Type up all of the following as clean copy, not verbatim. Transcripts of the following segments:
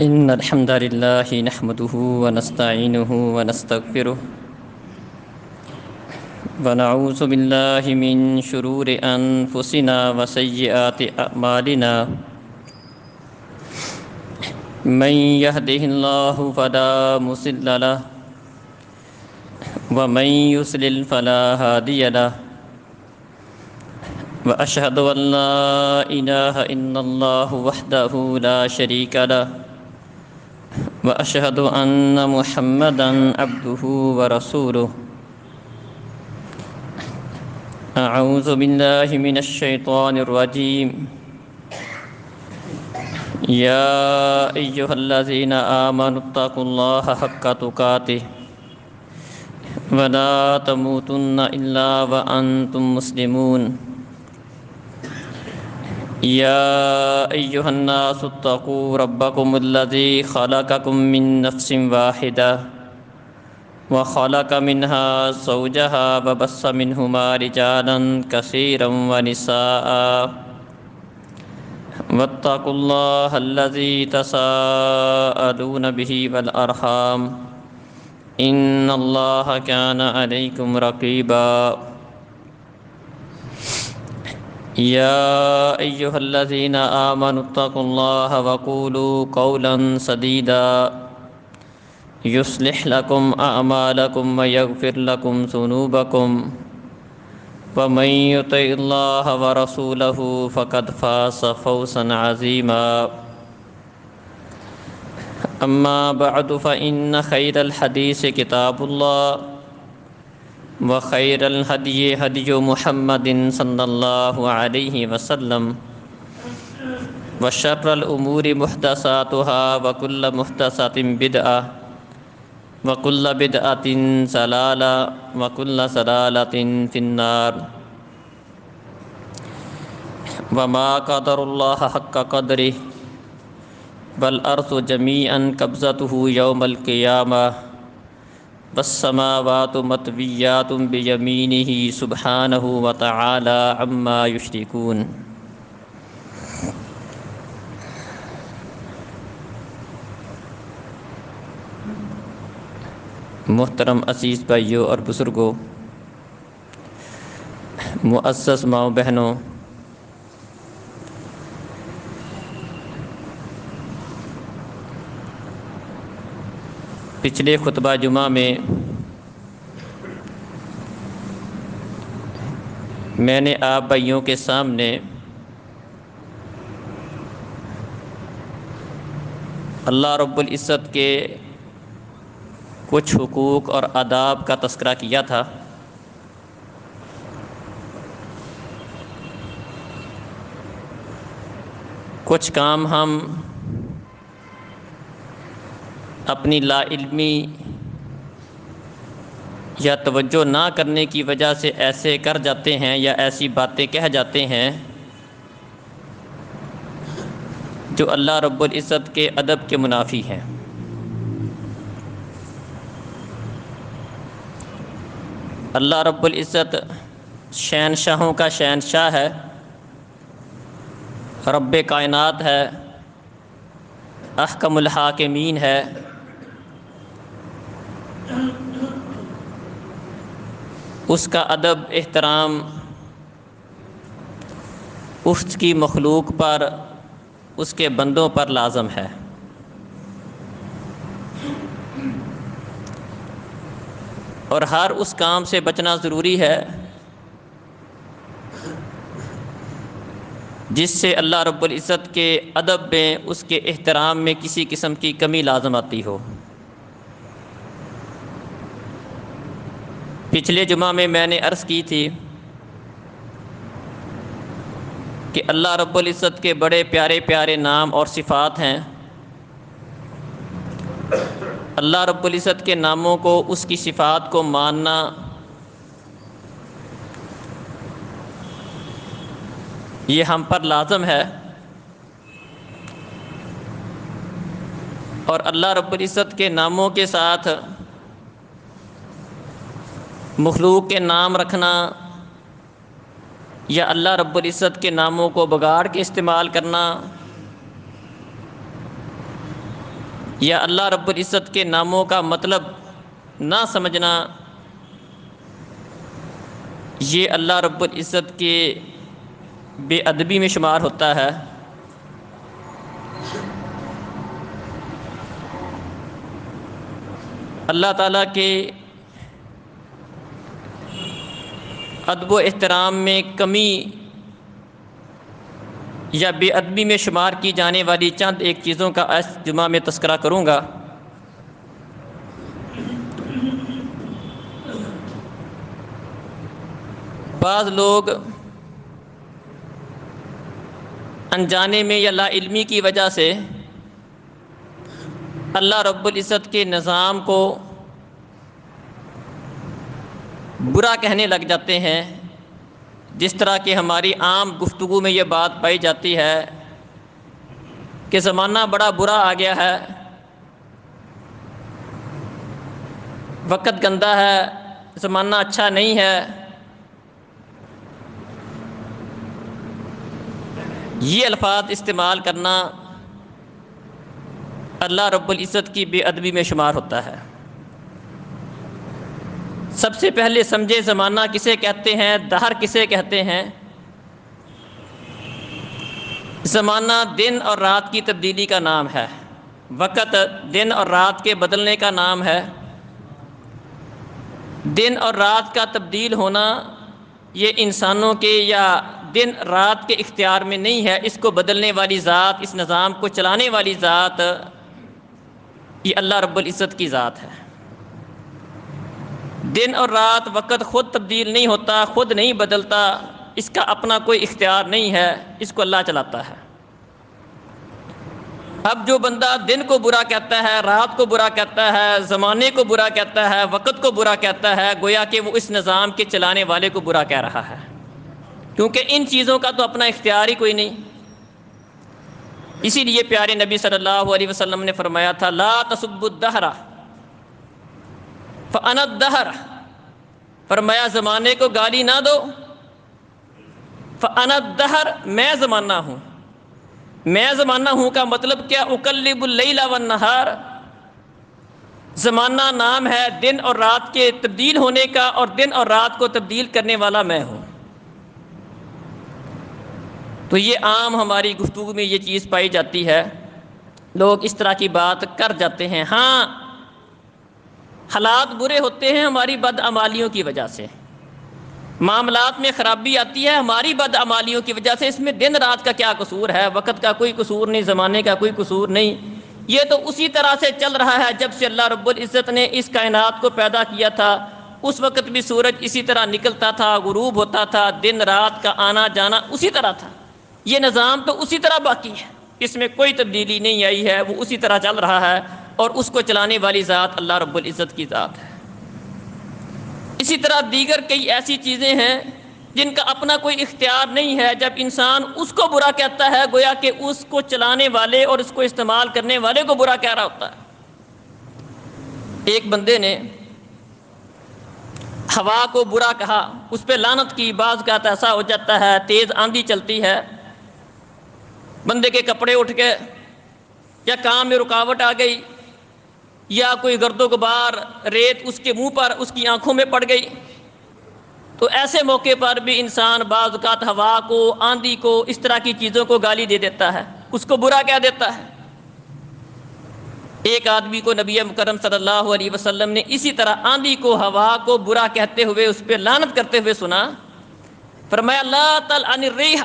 إن الحمد لله نحمده ونستعينه ونستغفره ونعوذ بالله من شرور أنفسنا وسيئات أعمالنا من يهده الله فلا مضل له ومن يضلل فلا هادي له وأشهد أن لا إله إلا الله وحده لا شريك له وأشهد أن محمدًا عبده ورسوله أعوذ بالله من الشيطان الرجيم يا أيها الذين آمنوا اتقوا الله حق تقاته ولا تموتن إلا وأنتم مسلمون يا أيها الناس اتقوا ربكم الذي خلقكم من نفس واحدة وخلق منها زوجها وبث منهما رجالا كثيرا ونساء واتقوا الله الذي تساءلون به والأرحام إن الله كان عليكم رقيبا يا أيها الذين آمنوا اتقوا الله وقولوا قولا سديدا يصلح لكم أعمالكم ويغفر لكم ذنوبكم ومن يطع الله ورسوله فقد فاز فوزا عظيما أما بعد فإن خير الحديث كتاب الله وخير الهدي هدي محمد صلى الله عليه وسلم وشر الأمور محدثاتها وكل محدثة بدعة وكل بدعة ضلالة وكل ضلالة في النار وما قدر الله حق قدره والأرض جميعا قبضته يوم القيامة والسماوات مطويات بيمينه سبحانه وتعالى عما يشركون محترم عزیز بھائیوں اور بزرگوں، معزز ماؤں بہنوں، پچھلے خطبہ جمعہ میں میں نے آپ بھائیوں کے سامنے اللہ رب العزت کے کچھ حقوق اور آداب کا تذکرہ کیا تھا۔ کچھ کام ہم اپنی لا علمی یا توجہ نہ کرنے کی وجہ سے ایسے کر جاتے ہیں یا ایسی باتیں کہہ جاتے ہیں جو اللہ رب العزت کے ادب کے منافی ہیں۔ اللہ رب العزت شہنشاہوں کا شہنشاہ ہے، رب کائنات ہے، احکم الحاکمین ہے۔ اس کا ادب احترام اس کی مخلوق پر، اس کے بندوں پر لازم ہے۔ اور ہر اس کام سے بچنا ضروری ہے جس سے اللہ رب العزت کے ادب میں، اس کے احترام میں کسی قسم کی کمی لازم آتی ہو۔ پچھلے جمعہ میں نے عرض کی تھی کہ اللہ رب العزت کے بڑے پیارے پیارے نام اور صفات ہیں۔ اللہ رب العزت کے ناموں کو، اس کی صفات کو ماننا یہ ہم پر لازم ہے، اور اللہ رب العزت کے ناموں کے ساتھ مخلوق کے نام رکھنا یا اللہ رب العزت کے ناموں کو بگاڑ کے استعمال کرنا یا اللہ رب العزت کے ناموں کا مطلب نہ سمجھنا، یہ اللہ رب العزت کے بے ادبی میں شمار ہوتا ہے۔ اللہ تعالیٰ کے ادب و احترام میں کمی یا بے ادبی میں شمار کی جانے والی چند ایک چیزوں کا اس جمعہ میں تذکرہ کروں گا۔ بعض لوگ انجانے میں یا لا علمی کی وجہ سے اللہ رب العزت کے نظام کو برا کہنے لگ جاتے ہیں، جس طرح کہ ہماری عام گفتگو میں یہ بات پائی جاتی ہے کہ زمانہ بڑا برا آ گیا ہے، وقت گندا ہے، زمانہ اچھا نہیں ہے۔ یہ الفاظ استعمال کرنا اللہ رب العزت کی بے ادبی میں شمار ہوتا ہے۔ سب سے پہلے سمجھے زمانہ کسے کہتے ہیں، دہر کسے کہتے ہیں۔ زمانہ دن اور رات کی تبدیلی کا نام ہے، وقت دن اور رات کے بدلنے کا نام ہے۔ دن اور رات کا تبدیل ہونا یہ انسانوں کے یا دن رات کے اختیار میں نہیں ہے، اس کو بدلنے والی ذات، اس نظام کو چلانے والی ذات یہ اللہ رب العزت کی ذات ہے۔ دن اور رات وقت خود تبدیل نہیں ہوتا، خود نہیں بدلتا، اس کا اپنا کوئی اختیار نہیں ہے، اس کو اللہ چلاتا ہے۔ اب جو بندہ دن کو برا کہتا ہے، رات کو برا کہتا ہے، زمانے کو برا کہتا ہے، وقت کو برا کہتا ہے، گویا کہ وہ اس نظام کے چلانے والے کو برا کہہ رہا ہے، کیونکہ ان چیزوں کا تو اپنا اختیار ہی کوئی نہیں۔ اسی لیے پیارے نبی صلی اللہ علیہ وسلم نے فرمایا تھا، لا تسبوا الدہر فانا الدہر، فرمایا زمانے کو گالی نہ دو، فانا الدہر، میں زمانہ ہوں۔ میں زمانہ ہوں کا مطلب کیا؟ اقلب اللیل والنہار، زمانہ نام ہے دن اور رات کے تبدیل ہونے کا، اور دن اور رات کو تبدیل کرنے والا میں ہوں۔ تو یہ عام ہماری گفتگو میں یہ چیز پائی جاتی ہے، لوگ اس طرح کی بات کر جاتے ہیں۔ ہاں، حالات برے ہوتے ہیں ہماری بدعمالیوں کی وجہ سے، معاملات میں خرابی آتی ہے ہماری بدعمالیوں کی وجہ سے، اس میں دن رات کا کیا قصور ہے؟ وقت کا کوئی قصور نہیں، زمانے کا کوئی قصور نہیں، یہ تو اسی طرح سے چل رہا ہے جب سے اللہ رب العزت نے اس کائنات کو پیدا کیا تھا۔ اس وقت بھی سورج اسی طرح نکلتا تھا، غروب ہوتا تھا، دن رات کا آنا جانا اسی طرح تھا، یہ نظام تو اسی طرح باقی ہے، اس میں کوئی تبدیلی نہیں آئی ہے، وہ اسی طرح چل رہا ہے، اور اس کو چلانے والی ذات اللہ رب العزت کی ذات ہے۔ اسی طرح دیگر کئی ایسی چیزیں ہیں جن کا اپنا کوئی اختیار نہیں ہے، جب انسان اس کو برا کہتا ہے گویا کہ اس کو چلانے والے اور اس کو استعمال کرنے والے کو برا کہہ رہا ہوتا ہے۔ ایک بندے نے ہوا کو برا کہا، اس پہ لعنت کی، بعض کا ایسا ہو جاتا ہے تیز آندھی چلتی ہے، بندے کے کپڑے اٹھ گئے، یا کام میں رکاوٹ آ گئی، یا کوئی گرد و غبار ریت اس کے منہ پر، اس کی آنکھوں میں پڑ گئی، تو ایسے موقع پر بھی انسان بعض اوقات ہوا کو، آندھی کو، اس طرح کی چیزوں کو گالی دے دیتا ہے، اس کو برا کہہ دیتا ہے۔ ایک آدمی کو نبی مکرم صلی اللہ علیہ وسلم نے اسی طرح آندھی کو، ہوا کو برا کہتے ہوئے، اس پہ لعنت کرتے ہوئے سنا۔ فرمایا لا تلعن الریح،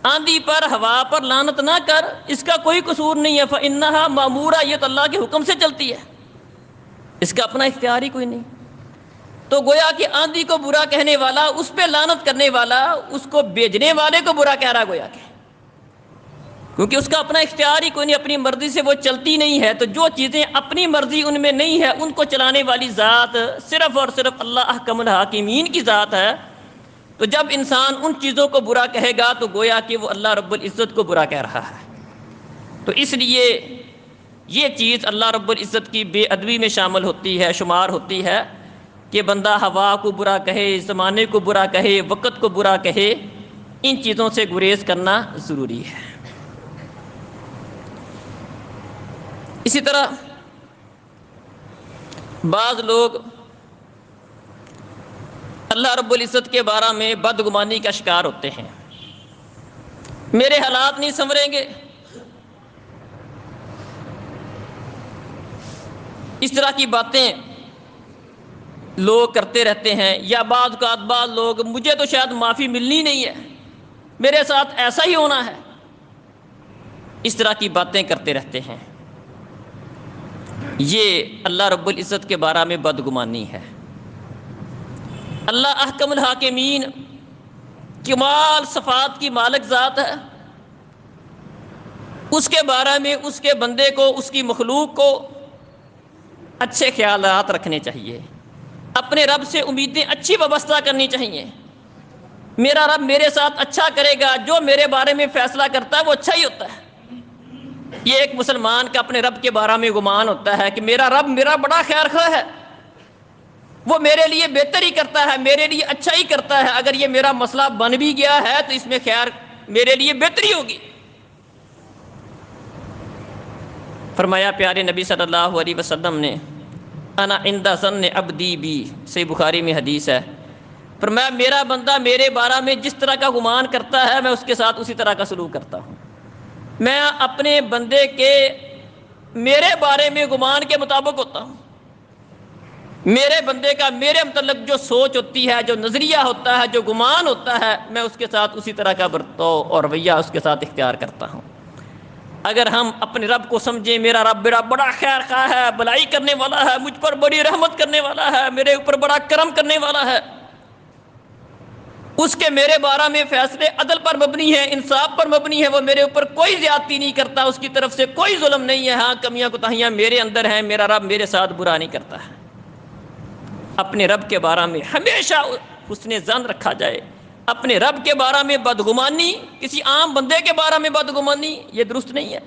آندھی پر، ہوا پر لعنت نہ کر، اس کا کوئی قصور نہیں ہے، فإنها مأمورہ، یہ تو اللہ کے حکم سے چلتی ہے، اس کا اپنا اختیار ہی کوئی نہیں۔ تو گویا کہ آندھی کو برا کہنے والا، اس پہ لعنت کرنے والا، اس کو بھیجنے والے کو برا کہہ رہا گویا کہ، کیونکہ اس کا اپنا اختیار ہی کوئی نہیں، اپنی مرضی سے وہ چلتی نہیں ہے۔ تو جو چیزیں اپنی مرضی ان میں نہیں ہے، ان کو چلانے والی ذات صرف اور صرف اللہ احکم الحاکمین کی ذات ہے۔ تو جب انسان ان چیزوں کو برا کہے گا تو گویا کہ وہ اللہ رب العزت کو برا کہہ رہا ہے۔ تو اس لیے یہ چیز اللہ رب العزت کی بے ادبی میں شامل ہوتی ہے، شمار ہوتی ہے، کہ بندہ ہوا کو برا کہے، زمانے کو برا کہے، وقت کو برا کہے، ان چیزوں سے گریز کرنا ضروری ہے۔ اسی طرح بعض لوگ اللہ رب العزت کے بارے میں بدگمانی کا شکار ہوتے ہیں، میرے حالات نہیں سنوریں گے، اس طرح کی باتیں لوگ کرتے رہتے ہیں۔ یا بعض لوگ مجھے تو شاید معافی ملنی نہیں ہے، میرے ساتھ ایسا ہی ہونا ہے، اس طرح کی باتیں کرتے رہتے ہیں۔ یہ اللہ رب العزت کے بارے میں بدگمانی ہے۔ اللہ احکم الحاکمین، کمال صفات کی مالک ذات ہے، اس کے بارے میں اس کے بندے کو، اس کی مخلوق کو اچھے خیالات رکھنے چاہیے، اپنے رب سے امیدیں اچھی وابستہ کرنی چاہیے۔ میرا رب میرے ساتھ اچھا کرے گا، جو میرے بارے میں فیصلہ کرتا ہے وہ اچھا ہی ہوتا ہے۔ یہ ایک مسلمان کا اپنے رب کے بارے میں گمان ہوتا ہے کہ میرا رب میرا بڑا خیر خواہ ہے، وہ میرے لیے بہتر ہی کرتا ہے، میرے لیے اچھا ہی کرتا ہے، اگر یہ میرا مسئلہ بن بھی گیا ہے تو اس میں خیر میرے لیے بہتری ہوگی۔ فرمایا پیارے نبی صلی اللہ علیہ وسلم نے، انا عند ظن عبدی بی، صحیح بخاری میں حدیث ہے، فرمایا میرا بندہ میرے بارے میں جس طرح کا گمان کرتا ہے میں اس کے ساتھ اسی طرح کا سلوک کرتا ہوں۔ میں اپنے بندے کے میرے بارے میں گمان کے مطابق ہوتا ہوں، میرے بندے کا میرے متعلق جو سوچ ہوتی ہے، جو نظریہ ہوتا ہے، جو گمان ہوتا ہے، میں اس کے ساتھ اسی طرح کا برتاؤ اور رویہ اس کے ساتھ اختیار کرتا ہوں۔ اگر ہم اپنے رب کو سمجھیں میرا رب میرا بڑا خیر خواہ ہے، بھلائی کرنے والا ہے، مجھ پر بڑی رحمت کرنے والا ہے، میرے اوپر بڑا کرم کرنے والا ہے، اس کے میرے بارے میں فیصلے عدل پر مبنی ہے، انصاف پر مبنی ہے، وہ میرے اوپر کوئی زیادتی نہیں کرتا، اس کی طرف سے کوئی ظلم نہیں ہے، ہاں کمیاں کوتاہیاں میرے اندر ہیں، میرا رب میرے ساتھ برا نہیں کرتا ہے۔ اپنے رب کے بارے میں ہمیشہ حسن ظن رکھا جائے۔ اپنے رب کے بارے میں بدگمانی، کسی عام بندے کے بارے میں بدگمانی، یہ درست نہیں ہے۔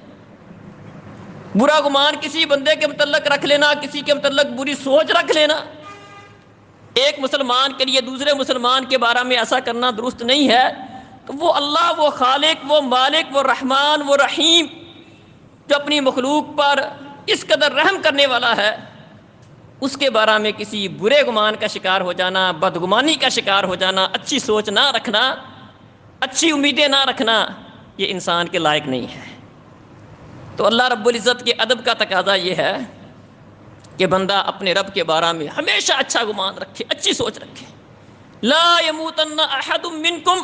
برا گمان کسی بندے کے متعلق رکھ لینا، کسی کے متعلق بری سوچ رکھ لینا، ایک مسلمان کے لیے دوسرے مسلمان کے بارے میں ایسا کرنا درست نہیں ہے۔ تو وہ اللہ، وہ خالق، وہ مالک، وہ رحمان، وہ رحیم، جو اپنی مخلوق پر اس قدر رحم کرنے والا ہے، اس کے بارے میں کسی برے گمان کا شکار ہو جانا، بدگمانی کا شکار ہو جانا، اچھی سوچ نہ رکھنا، اچھی امیدیں نہ رکھنا، یہ انسان کے لائق نہیں ہے۔ تو اللہ رب العزت کے ادب کا تقاضا یہ ہے کہ بندہ اپنے رب کے بارے میں ہمیشہ اچھا گمان رکھے، اچھی سوچ رکھے۔ لا یموتن احد منکم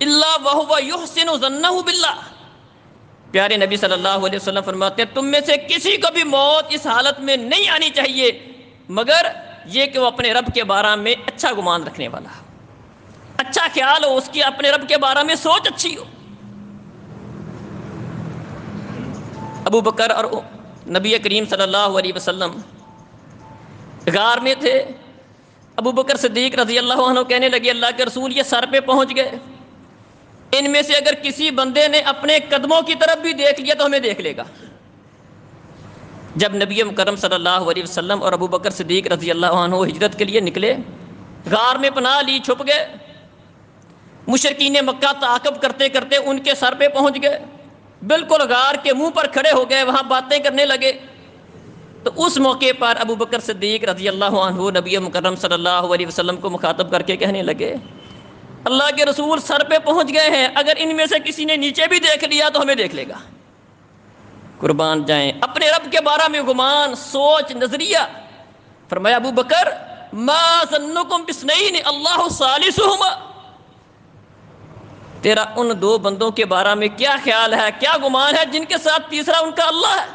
الا وهو یحسن ظنہ باللہ، پیارے نبی صلی اللہ علیہ وسلم فرماتے ہیں تم میں سے کسی کو بھی موت اس حالت میں نہیں آنی چاہیے مگر یہ کہ وہ اپنے رب کے بارے میں اچھا گمان رکھنے والا ہو، اچھا خیال ہو، اس کی اپنے رب کے بارے میں سوچ اچھی ہو۔ ابو بکر اور نبی کریم صلی اللہ علیہ وسلم غار میں تھے، ابو بکر صدیق رضی اللہ عنہ کہنے لگے اللہ کے رسول یہ سر پہ پہنچ گئے، ان میں سے اگر کسی بندے نے اپنے قدموں کی طرف بھی دیکھ لیا تو ہمیں دیکھ لے گا۔ جب نبی مکرم صلی اللہ علیہ وسلم اور ابو بکر صدیق رضی اللہ عنہ ہجرت کے لیے نکلے، غار میں پناہ لی، چھپ گئے، مشرکین مکہ تعاقب کرتے کرتے ان کے سر پہ پہنچ گئے، بالکل غار کے منہ پر کھڑے ہو گئے، وہاں باتیں کرنے لگے۔ تو اس موقع پر ابو بکر صدیق رضی اللہ عنہ نبی مکرم صلی اللہ علیہ وسلم کو مخاطب کر کے کہنے لگے اللہ کے رسول سر پہ پہنچ گئے ہیں، اگر ان میں سے کسی نے نیچے بھی دیکھ لیا تو ہمیں دیکھ لے گا۔ قربان جائیں اپنے رب کے بارے میں گمان، سوچ، نظریہ۔ فرمایا ابو بکر ما ظنکم باثنین اللہ ثالثہما، تیرا ان دو بندوں کے بارے میں کیا خیال ہے، کیا گمان ہے جن کے ساتھ تیسرا ان کا اللہ ہے؟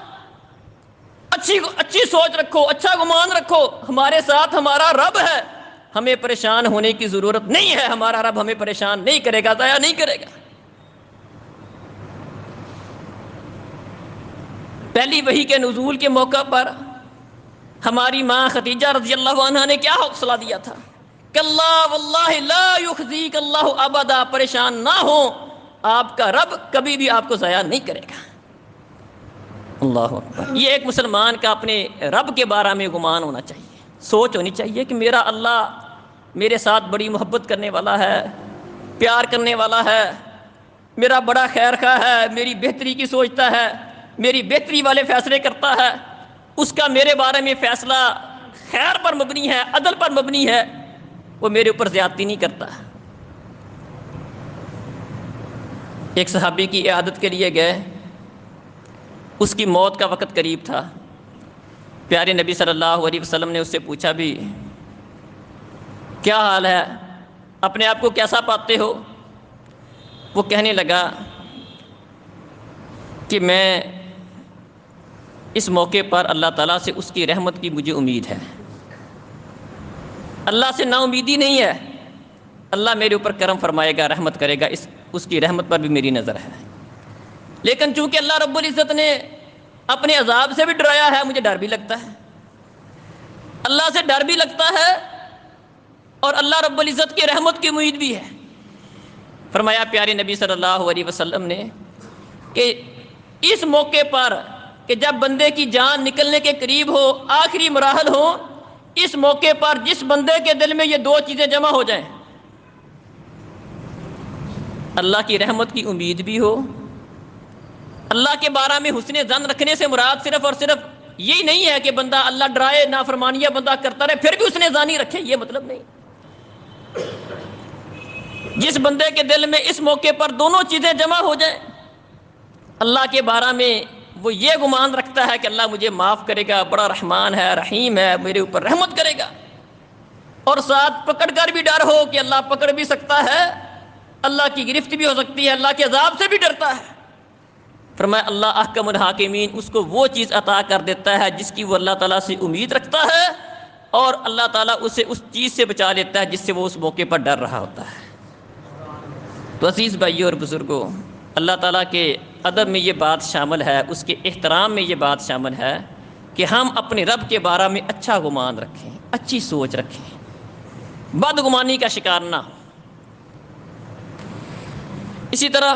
اچھی سوچ رکھو، اچھا گمان رکھو، ہمارے ساتھ ہمارا رب ہے، ہمیں پریشان ہونے کی ضرورت نہیں ہے، ہمارا رب ہمیں پریشان نہیں کرے گا، ضائع نہیں کرے گا۔ پہلی وحی کے نزول کے موقع پر ہماری ماں خدیجہ رضی اللہ عنہا نے کیا حوصلہ دیا تھا کہ اللہ واللہ لا یخزیک اللہ ابدا، پریشان نہ ہو، آپ کا رب کبھی بھی آپ کو ضائع نہیں کرے گا۔ اللہ اکبر۔ یہ ایک مسلمان کا اپنے رب کے بارے میں گمان ہونا چاہیے، سوچ ہونی چاہیے کہ میرا اللہ میرے ساتھ بڑی محبت کرنے والا ہے، پیار کرنے والا ہے، میرا بڑا خیر خواہ ہے، میری بہتری کی سوچتا ہے، میری بہتری والے فیصلے کرتا ہے، اس کا میرے بارے میں فیصلہ خیر پر مبنی ہے، عدل پر مبنی ہے، وہ میرے اوپر زیادتی نہیں کرتا۔ ایک صحابی کی عیادت کے لیے گئے، اس کی موت کا وقت قریب تھا۔ پیارے نبی صلی اللہ علیہ وسلم نے اس سے پوچھا بھی کیا حال ہے، اپنے آپ کو کیسا پاتے ہو؟ وہ کہنے لگا کہ میں اس موقع پر اللہ تعالیٰ سے اس کی رحمت کی مجھے امید ہے، اللہ سے نا امیدی نہیں ہے، اللہ میرے اوپر کرم فرمائے گا، رحمت کرے گا، اس کی رحمت پر بھی میری نظر ہے، لیکن چونکہ اللہ رب العزت نے اپنے عذاب سے بھی ڈرایا ہے، مجھے ڈر بھی لگتا ہے، اللہ سے ڈر بھی لگتا ہے اور اللہ رب العزت کی رحمت کی امید بھی ہے۔ فرمایا پیارے نبی صلی اللہ علیہ وسلم نے کہ اس موقع پر کہ جب بندے کی جان نکلنے کے قریب ہو، آخری مراحل ہو، اس موقع پر جس بندے کے دل میں یہ دو چیزیں جمع ہو جائیں، اللہ کی رحمت کی امید بھی ہو، اللہ کے بارے میں حسن ظن رکھنے سے مراد صرف اور صرف یہی نہیں ہے کہ بندہ اللہ ڈرائے نافرمانیاں بندہ کرتا رہے پھر بھی حسن ظن ہی رکھے، یہ مطلب نہیں۔ جس بندے کے دل میں اس موقع پر دونوں چیزیں جمع ہو جائیں، اللہ کے بارے میں وہ یہ گمان رکھتا ہے کہ اللہ مجھے معاف کرے گا، بڑا رحمان ہے، رحیم ہے، میرے اوپر رحمت کرے گا، اور ساتھ پکڑ کر بھی ڈر ہو کہ اللہ پکڑ بھی سکتا ہے، اللہ کی گرفت بھی ہو سکتی ہے، اللہ کے عذاب سے بھی ڈرتا ہے۔ فرمایا اللہ احکم الحاکمین اس کو وہ چیز عطا کر دیتا ہے جس کی وہ اللہ تعالیٰ سے امید رکھتا ہے، اور اللہ تعالیٰ اسے اس چیز سے بچا لیتا ہے جس سے وہ اس موقع پر ڈر رہا ہوتا ہے۔ تو عزیز بھائیوں اور بزرگوں، اللہ تعالیٰ کے ادب میں یہ بات شامل ہے، اس کے احترام میں یہ بات شامل ہے کہ ہم اپنے رب کے بارے میں اچھا گمان رکھیں، اچھی سوچ رکھیں، بدگمانی کا شکار نہ ہو۔ اسی طرح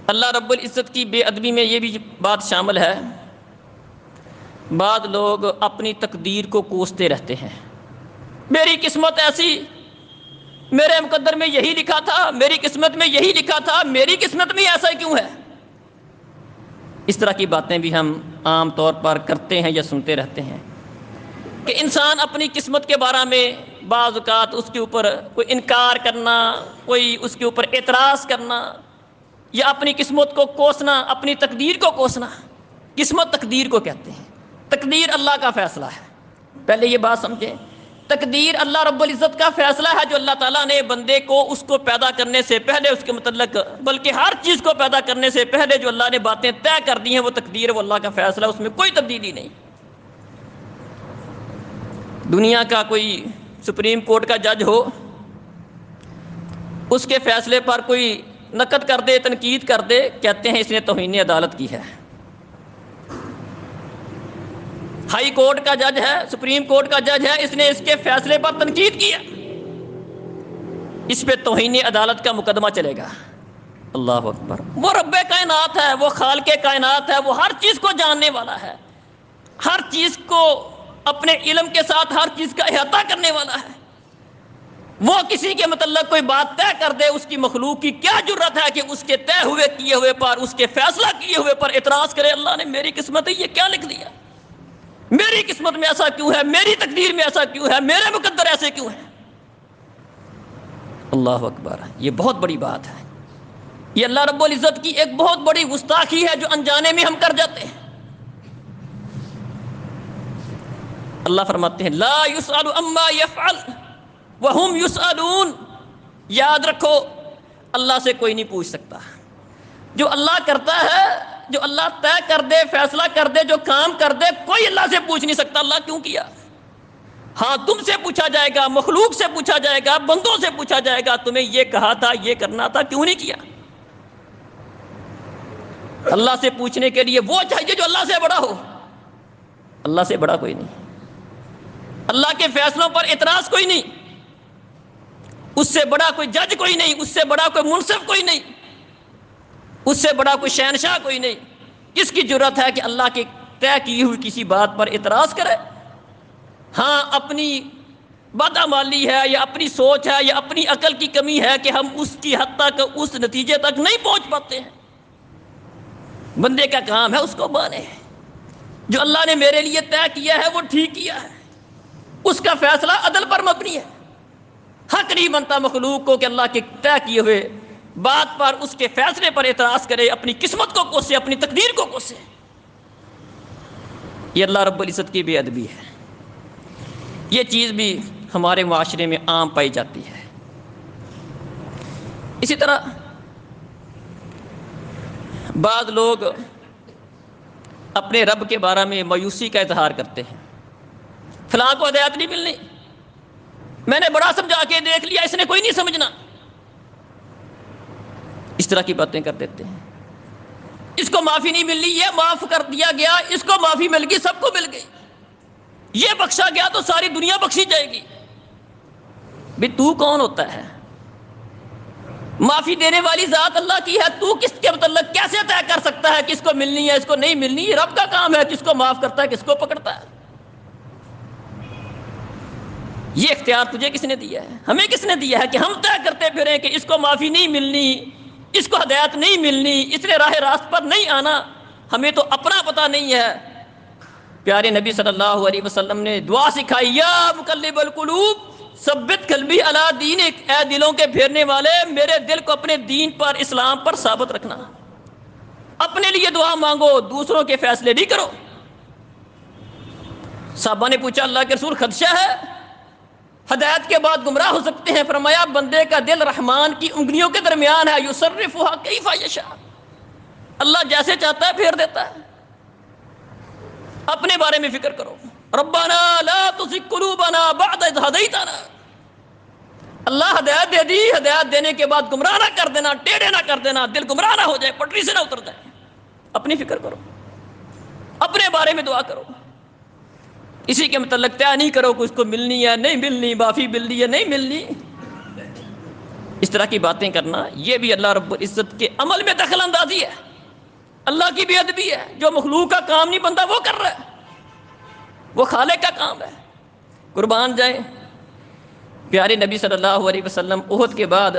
اللہ رب العزت کی بے ادبی میں یہ بھی بات شامل ہے، بعض لوگ اپنی تقدیر کو کوستے رہتے ہیں، میری قسمت ایسی، میرے مقدر میں یہی لکھا تھا، میری قسمت میں یہی لکھا تھا، میری قسمت میں ایسا کیوں ہے؟ اس طرح کی باتیں بھی ہم عام طور پر کرتے ہیں یا سنتے رہتے ہیں کہ انسان اپنی قسمت کے بارے میں بعض اوقات اس کے اوپر کوئی انکار کرنا، کوئی اس کے اوپر اعتراض کرنا، یا اپنی قسمت کو کوسنا، اپنی تقدیر کو کوسنا۔ قسمت تقدیر کو کہتے ہیں، تقدیر اللہ کا فیصلہ ہے، پہلے یہ بات سمجھیں، تقدیر اللہ رب العزت کا فیصلہ ہے جو اللہ تعالیٰ نے بندے کو اس کو پیدا کرنے سے پہلے اس کے متعلق، بلکہ ہر چیز کو پیدا کرنے سے پہلے جو اللہ نے باتیں طے کر دی ہیں وہ تقدیر، وہ اللہ کا فیصلہ، اس میں کوئی تبدیلی نہیں۔ دنیا کا کوئی سپریم کورٹ کا جج ہو، اس کے فیصلے پر کوئی نقد کر دے، تنقید کر دے، کہتے ہیں اس نے توہین عدالت کی ہے۔ ہائی کورٹ کا جج ہے، سپریم کورٹ کا جج ہے، اس نے اس کے فیصلے پر تنقید کیا، اس پہ توہین عدالت کا مقدمہ چلے گا۔ اللہ اکبر، وہ رب کائنات ہے، وہ خالق کائنات ہے، وہ ہر چیز کو جاننے والا ہے، ہر چیز کو اپنے علم کے ساتھ ہر چیز کا احاطہ کرنے والا ہے۔ وہ کسی کے متعلق کوئی بات طے کر دے، اس کی مخلوق کی کیا جرت ہے کہ اس کے طے ہوئے کیے ہوئے پر، اس کے فیصلہ کیے ہوئے پر اعتراض کرے؟ اللہ نے میری قسمت ہے یہ کیا لکھ دیا، میری قسمت میں ایسا کیوں ہے، میری تقدیر میں ایسا کیوں ہے، میرے مقدر ایسے کیوں ہے؟ اللہ اکبر، یہ بہت بڑی بات ہے، یہ اللہ رب العزت کی ایک بہت بڑی گستاخی ہے جو انجانے میں ہم کر جاتے ہیں۔ اللہ فرماتے ہیں لا یسأل عما یفعل وہم یسألون، یاد رکھو اللہ سے کوئی نہیں پوچھ سکتا، جو اللہ کرتا ہے، جو اللہ طے کر دے، فیصلہ کر دے، جو کام کر دے، کوئی اللہ سے پوچھ نہیں سکتا اللہ کیوں کیا۔ ہاں تم سے پوچھا جائے گا، مخلوق سے پوچھا جائے گا، بندوں سے پوچھا جائے گا، تمہیں یہ کہا تھا، یہ کرنا تھا، کیوں نہیں کیا؟ اللہ سے پوچھنے کے لیے وہ چاہیے جو اللہ سے بڑا ہو، اللہ سے بڑا کوئی نہیں، اللہ کے فیصلوں پر اعتراض کوئی نہیں، اس سے بڑا کوئی جج کوئی نہیں، اس سے بڑا کوئی منصف کوئی نہیں، اس سے بڑا کوئی شہنشاہ کوئی نہیں۔ کس کی جرت ہے کہ اللہ کی طے کی ہوئی کسی بات پر اعتراض کرے؟ ہاں اپنی بدعمالی ہے یا اپنی سوچ ہے یا اپنی عقل کی کمی ہے کہ ہم اس کی حد تک، اس نتیجے تک نہیں پہنچ پاتے ہیں، بندے کا کام ہے اس کو مانے، جو اللہ نے میرے لیے طے کیا ہے وہ ٹھیک کیا ہے، اس کا فیصلہ عدل پر مبنی ہے۔ حق نہیں بنتا مخلوق کو کہ اللہ کے طے کیے ہوئے بات پر، اس کے فیصلے پر اعتراض کرے، اپنی قسمت کو کوسے، اپنی تقدیر کو کوسے۔ یہ اللہ رب العزت کی بے ادبی ہے۔ یہ چیز بھی ہمارے معاشرے میں عام پائی جاتی ہے۔ اسی طرح بعض لوگ اپنے رب کے بارے میں مایوسی کا اظہار کرتے ہیں، فلاں کو ہدایت نہیں ملنی، میں نے بڑا سمجھا کے دیکھ لیا، اس نے کوئی نہیں سمجھنا، اس طرح کی باتیں کر دیتے ہیں۔ اس کو معافی نہیں ملنی، یہ معاف کر دیا گیا، اس کو معافی مل گئی، سب کو مل گئی، یہ بخشا گیا تو ساری دنیا بخشی جائے گی۔ بھی تو کون ہوتا ہے؟ معافی دینے والی ذات اللہ کی ہے، تو کس کے متعلق کیسے طے کر سکتا ہے کہ اس کو ملنی ہے، اس کو نہیں ملنی؟ یہ رب کا کام ہے، کس کو معاف کرتا ہے، کس کو پکڑتا ہے۔ یہ اختیار تجھے کس نے دیا ہے؟ ہمیں کس نے دیا ہے کہ ہم طے کرتے پھریں کہ اس کو معافی نہیں ملنی، اس کو ہدایت نہیں ملنی، اس نے راہ راست پر نہیں آنا؟ ہمیں تو اپنا پتہ نہیں ہے۔ پیارے نبی صلی اللہ علیہ وسلم نے دعا سکھائی، یا مقلب القلوب ثبت قلبی علی دینک، اے دلوں کے پھیرنے والے میرے دل کو اپنے دین پر، اسلام پر ثابت رکھنا۔ اپنے لیے دعا مانگو، دوسروں کے فیصلے نہیں کرو۔ صحابہ نے پوچھا اللہ کے رسول خدشہ ہے، ہدایت کے بعد گمراہ ہو سکتے ہیں؟ فرمایا بندے کا دل رحمان کی انگلیوں کے درمیان ہے، یصرفها کیف یشاء، اللہ جیسے چاہتا ہے پھیر دیتا ہے۔ اپنے بارے میں فکر کرو، ربنا لا تزغ قلوبنا بعد اذ ہدیتنا، اللہ ہدایت دے دی، ہدایت دینے کے بعد گمراہ نہ کر دینا، ٹیڑھے نہ کر دینا، دل گمراہ نہ ہو جائے، پٹری سے نہ اتر جائے۔ اپنی فکر کرو، اپنے بارے میں دعا کرو، اسی کے متعلق طے نہیں کرو کہ اس کو ملنی ہے نہیں ملنی، معافی ملنی ہے نہیں ملنی۔ اس طرح کی باتیں کرنا یہ بھی اللہ رب العزت کے عمل میں دخل اندازی ہے، اللہ کی بے ادبی ہے۔ جو مخلوق کا کام نہیں بنتا وہ کر رہا ہے، وہ خالق کا کام ہے۔ قربان جائیں، پیارے نبی صلی اللہ علیہ وسلم احد کے بعد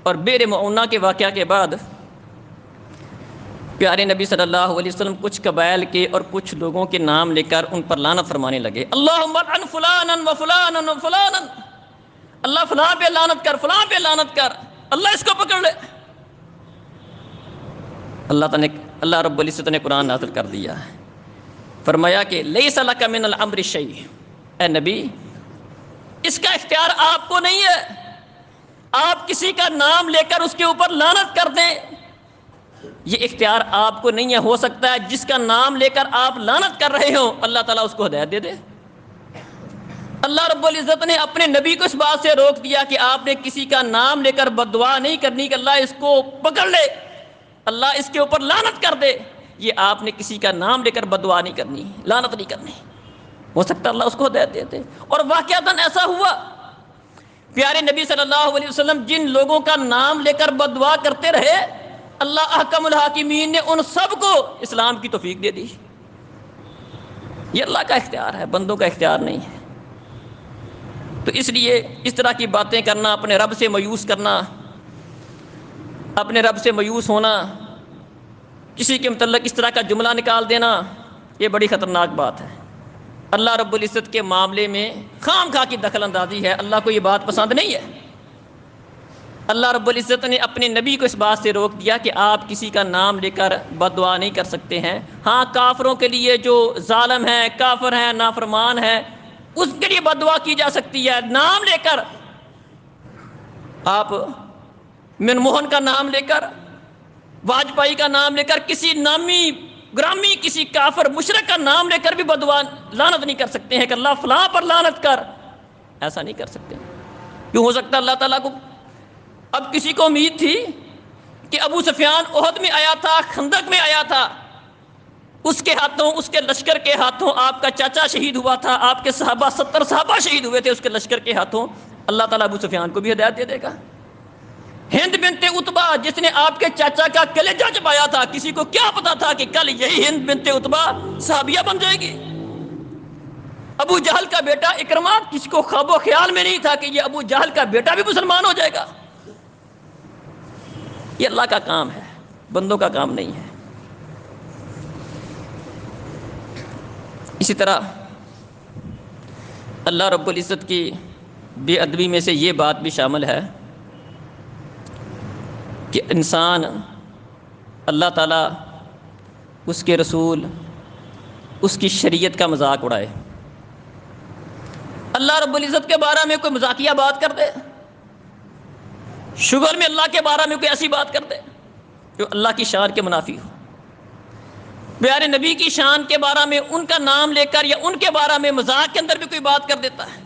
اور بئر معونہ کے واقعہ کے بعد پیارے نبی صلی اللہ علیہ وسلم کچھ قبائل کے اور کچھ لوگوں کے نام لے کر ان پر لعنت فرمانے لگے، اللہم لعن فلانا و فلانا و فلانا، اللہ فلاں پہ لعنت کر، فلاں پہ لعنت کر، اللہ اس کو پکڑ لے۔ اللہ رب العزت نے قرآن نازل کر دیا ہے، فرمایا کہ لیس لک من الامر شیء، اے نبی اس کا اختیار آپ کو نہیں ہے، آپ کسی کا نام لے کر اس کے اوپر لعنت کر دیں، یہ اختیار آپ کو نہیں ہے۔ ہو سکتا ہے جس کا نام لے کر آپ لعنت کر رہے ہو اللہ تعالیٰ اس کو ہدایت دے دے۔ اللہ رب العزت نے اپنے نبی کو اس بات سے روک دیا کہ آپ نے کسی کا نام لے کر بد دعا نہیں کرنی کہ اللہ اس کو پکڑ لے، اللہ اس کے اوپر لعنت کر دے۔ یہ آپ نے کسی کا نام لے کر بد دعا نہیں کرنی، لعنت نہیں کرنی، ہو سکتا ہے اللہ اس کو ہدایت دے دے۔ اور واقعتاً ایسا ہوا، پیارے نبی صلی اللہ علیہ وسلم جن لوگوں کا نام لے کر بد دعا کرتے رہے، اللہ احکم الحاکمین نے ان سب کو اسلام کی توفیق دے دی۔ یہ اللہ کا اختیار ہے، بندوں کا اختیار نہیں ہے۔ تو اس لیے اس طرح کی باتیں کرنا، اپنے رب سے مایوس کرنا، اپنے رب سے مایوس ہونا، کسی کے متعلق اس طرح کا جملہ نکال دینا، یہ بڑی خطرناک بات ہے۔ اللہ رب العزت کے معاملے میں خام خواہ کی دخل اندازی ہے، اللہ کو یہ بات پسند نہیں ہے۔ اللہ رب العزت نے اپنے نبی کو اس بات سے روک دیا کہ آپ کسی کا نام لے کر بد دعا نہیں کر سکتے ہیں۔ ہاں کافروں کے لیے جو ظالم ہیں، کافر ہیں، نافرمان ہیں، اس کے لیے بد دعا کی جا سکتی ہے۔ نام لے کر آپ منموہن کا نام لے کر، واجپئی کا نام لے کر، کسی نامی گرامی کسی کافر مشرک کا نام لے کر بھی بد دعا لعنت نہیں کر سکتے ہیں کہ اللہ فلاں پر لعنت کر، ایسا نہیں کر سکتے۔ کیوں؟ ہو سکتا ہے اللہ تعالیٰ کو اب کسی کو امید تھی کہ ابو سفیان احد میں آیا تھا، خندق میں آیا تھا، اس کے ہاتھوں، اس کے لشکر کے ہاتھوں آپ کا چاچا شہید ہوا تھا، آپ کے صحابہ 70 صحابہ شہید ہوئے تھے اس کے لشکر کے ہاتھوں، اللہ تعالیٰ ابو سفیان کو بھی ہدایت دے دے گا۔ ہند بنت عتبہ جس نے آپ کے چاچا کا کلیجہ چبایا تھا، کسی کو کیا پتا تھا کہ کل یہی ہند بنت عتبہ صحابیہ بن جائے گی۔ ابو جہل کا بیٹا اکرمہ، کسی کو خواب و خیال میں نہیں تھا کہ یہ ابو جہل کا بیٹا بھی مسلمان ہو جائے گا۔ یہ اللہ کا کام ہے، بندوں کا کام نہیں ہے۔ اسی طرح اللہ رب العزت کی بے ادبی میں سے یہ بات بھی شامل ہے کہ انسان اللہ تعالیٰ، اس کے رسول، اس کی شریعت کا مذاق اڑائے. اللہ رب العزت کے بارے میں کوئی مذاقیہ بات کر دے، شغل میں اللہ کے بارے میں کوئی ایسی بات کر دے جو اللہ کی شان کے منافی ہو. پیارے نبی کی شان کے بارے میں ان کا نام لے کر یا ان کے بارے میں مذاق کے اندر بھی کوئی بات کر دیتا ہے،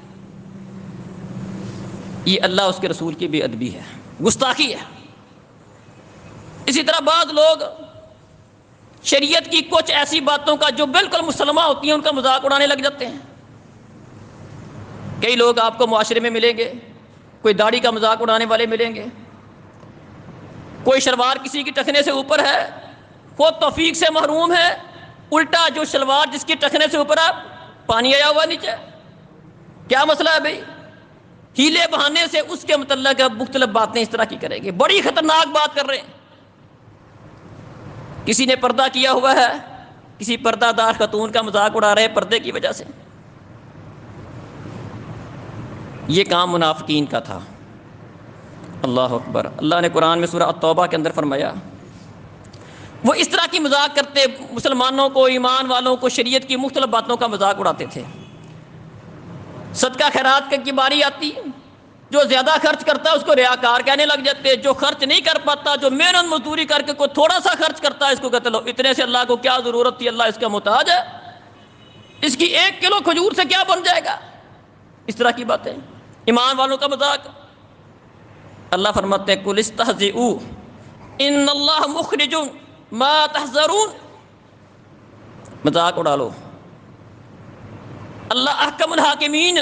یہ اللہ اس کے رسول کی بے ادبی ہے، گستاخی ہے. اسی طرح بعض لوگ شریعت کی کچھ ایسی باتوں کا جو بالکل مسلمہ ہوتی ہیں ان کا مذاق اڑانے لگ جاتے ہیں. کئی لوگ آپ کو معاشرے میں ملیں گے، کوئی داڑھی کا مذاق اڑانے والے ملیں گے، کوئی شلوار کسی کی ٹخنے سے اوپر ہے، وہ توفیق سے محروم ہے، الٹا جو شلوار جس کی ٹخنے سے اوپر ہے پانی آیا ہوا نیچے. کیا مسئلہ ہے بھائی؟ ہیلے بہانے سے اس کے متعلق مختلف باتیں اس طرح کی کریں گے، بڑی خطرناک بات کر رہے ہیں. کسی نے پردہ کیا ہوا ہے، کسی پردہ دار خاتون کا مذاق اڑا رہے ہیں پردے کی وجہ سے. یہ کام منافقین کا تھا. اللہ اکبر. اللہ نے قرآن میں سورہ التوبہ کے اندر فرمایا وہ اس طرح کی مذاق کرتے، مسلمانوں کو، ایمان والوں کو شریعت کی مختلف باتوں کا مذاق اڑاتے تھے. صدقہ خیرات کی باری آتی، جو زیادہ خرچ کرتا ہے اس کو ریاکار کہنے لگ جاتے، جو خرچ نہیں کر پاتا، جو محنت مزدوری کر کے کوئی تھوڑا سا خرچ کرتا ہے اس کو کہتے لو اتنے سے اللہ کو کیا ضرورت تھی، اللہ اس کا محتاج ہے، اس کی 1 کلو کھجور سے کیا بن جائے گا. اس طرح کی باتیں، ایمان والوں کا مذاق. اللہ فرماتے ہیں قل استہزئوا ان اللہ مخرج ما تحذرون، مذاق اڑا لو، اللہ احکم الحاکمین،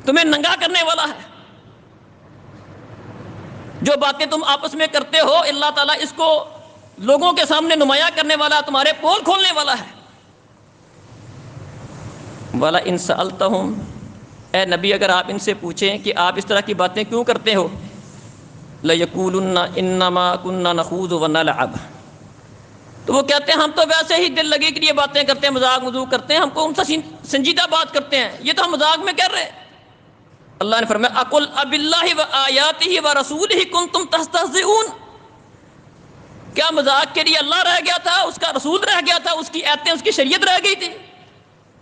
تمہیں ننگا کرنے والا ہے. جو باتیں تم آپس میں کرتے ہو اللہ تعالیٰ اس کو لوگوں کے سامنے نمایاں کرنے والا، تمہارے پول کھولنے والا ہے. والا ان سألتہم، اے نبی اگر آپ ان سے پوچھیں کہ آپ اس طرح کی باتیں کیوں کرتے ہو، لَيَقُولُنَّ إِنَّمَا كُنَّا نَخُوضُ وَنَلْعَبُ، تو وہ کہتے ہیں ہم تو ویسے ہی دل لگے کے لیے باتیں کرتے ہیں، مذاق مذوق کرتے ہیں، ہم کو ان سے سنجیدہ بات کرتے ہیں، یہ تو ہم مذاق میں کر رہے ہیں. اللہ نے فرمایا اقل اب اللہ و آیاتہ و رسولہ کنتم تستہزئون، کیا مذاق کے لیے اللہ رہ گیا تھا، اس کا رسول رہ گیا تھا، اس کی آیتیں، اس کی شریعت رہ گئی تھی؟